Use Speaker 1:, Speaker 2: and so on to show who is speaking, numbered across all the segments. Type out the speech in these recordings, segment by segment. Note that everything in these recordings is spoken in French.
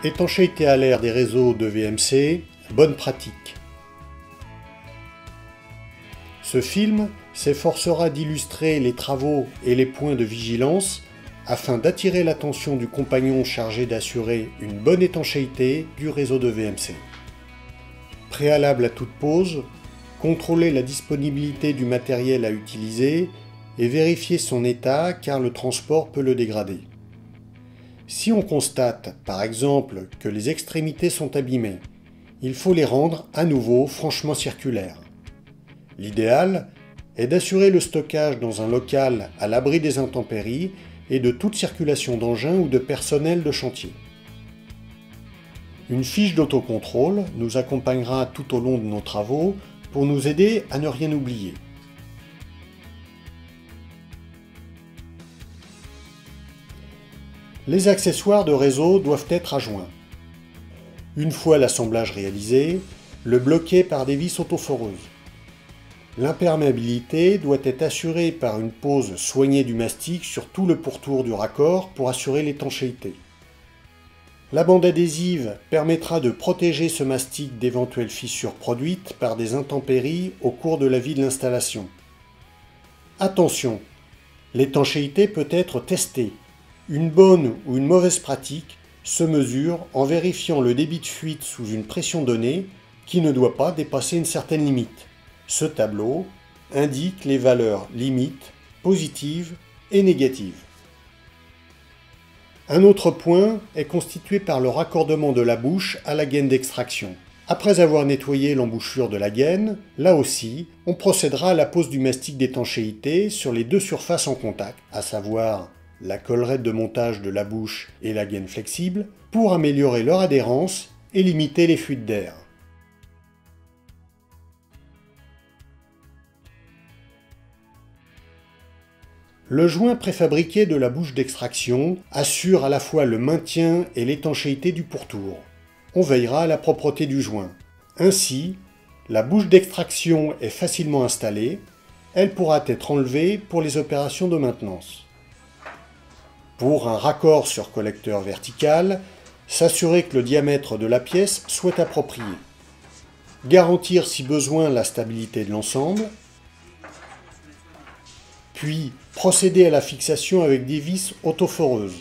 Speaker 1: Étanchéité à l'air des réseaux de VMC, bonne pratique. Ce film s'efforcera d'illustrer les travaux et les points de vigilance afin d'attirer l'attention du compagnon chargé d'assurer une bonne étanchéité du réseau de VMC. Préalable à toute pause, contrôler la disponibilité du matériel à utiliser et vérifier son état car le transport peut le dégrader. Si on constate, par exemple, que les extrémités sont abîmées, il faut les rendre à nouveau franchement circulaires. L'idéal est d'assurer le stockage dans un local à l'abri des intempéries et de toute circulation d'engins ou de personnel de chantier. Une fiche d'autocontrôle nous accompagnera tout au long de nos travaux pour nous aider à ne rien oublier. Les accessoires de réseau doivent être à joint. Une fois l'assemblage réalisé, le bloquer par des vis autoforeuses. L'imperméabilité doit être assurée par une pose soignée du mastic sur tout le pourtour du raccord pour assurer l'étanchéité. La bande adhésive permettra de protéger ce mastic d'éventuelles fissures produites par des intempéries au cours de la vie de l'installation. Attention, l'étanchéité peut être testée. Une bonne ou une mauvaise pratique se mesure en vérifiant le débit de fuite sous une pression donnée qui ne doit pas dépasser une certaine limite. Ce tableau indique les valeurs limites positives et négatives. Un autre point est constitué par le raccordement de la bouche à la gaine d'extraction. Après avoir nettoyé l'embouchure de la gaine, là aussi, on procédera à la pose du mastic d'étanchéité sur les deux surfaces en contact, à savoir la collerette de montage de la bouche et la gaine flexible, pour améliorer leur adhérence et limiter les fuites d'air. Le joint préfabriqué de la bouche d'extraction assure à la fois le maintien et l'étanchéité du pourtour. On veillera à la propreté du joint. Ainsi, la bouche d'extraction est facilement installée, elle pourra être enlevée pour les opérations de maintenance. Pour un raccord sur collecteur vertical, s'assurer que le diamètre de la pièce soit approprié. Garantir si besoin la stabilité de l'ensemble, puis procéder à la fixation avec des vis autoforeuses.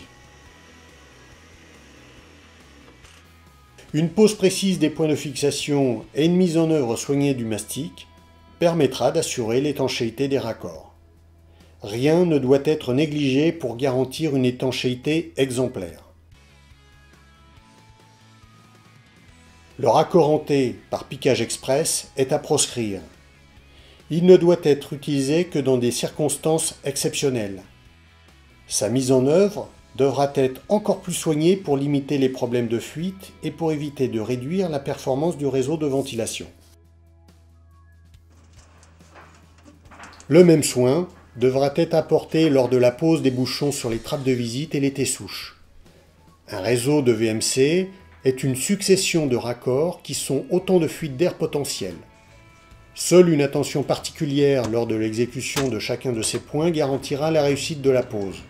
Speaker 1: Une pose précise des points de fixation et une mise en œuvre soignée du mastic permettra d'assurer l'étanchéité des raccords. Rien ne doit être négligé pour garantir une étanchéité exemplaire. Le raccord en T par piquage express est à proscrire. Il ne doit être utilisé que dans des circonstances exceptionnelles. Sa mise en œuvre devra être encore plus soignée pour limiter les problèmes de fuite et pour éviter de réduire la performance du réseau de ventilation. Le même soin devra être apporté lors de la pose des bouchons sur les trappes de visite et les T-souches. Un réseau de VMC est une succession de raccords qui sont autant de fuites d'air potentielles. Seule une attention particulière lors de l'exécution de chacun de ces points garantira la réussite de la pose.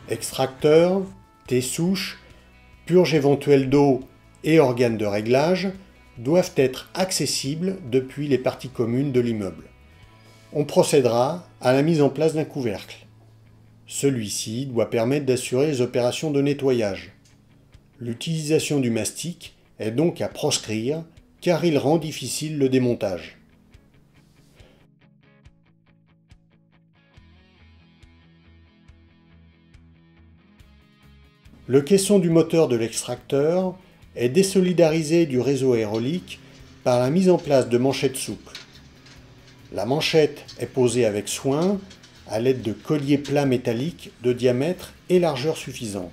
Speaker 1: Extracteur, T-souche, purge éventuelle d'eau et organes de réglage doivent être accessibles depuis les parties communes de l'immeuble. On procédera à la mise en place d'un couvercle. Celui-ci doit permettre d'assurer les opérations de nettoyage. L'utilisation du mastic est donc à proscrire car il rend difficile le démontage. Le caisson du moteur de l'extracteur est désolidarisé du réseau aérolique par la mise en place de manchettes souples. La manchette est posée avec soin à l'aide de colliers plats métalliques de diamètre et largeur suffisante.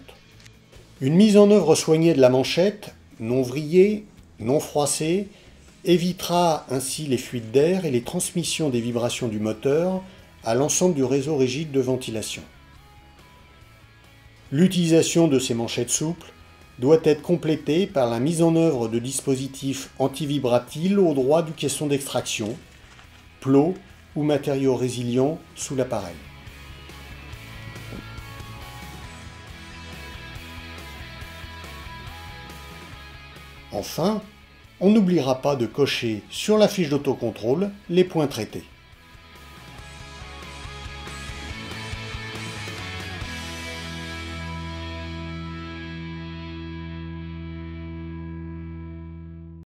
Speaker 1: Une mise en œuvre soignée de la manchette, non vrillée, non froissée, évitera ainsi les fuites d'air et les transmissions des vibrations du moteur à l'ensemble du réseau rigide de ventilation. L'utilisation de ces manchettes souples doit être complétée par la mise en œuvre de dispositifs anti-vibratiles au droit du caisson d'extraction, plots ou matériaux résilients sous l'appareil. Enfin, on n'oubliera pas de cocher sur la fiche d'autocontrôle les points traités.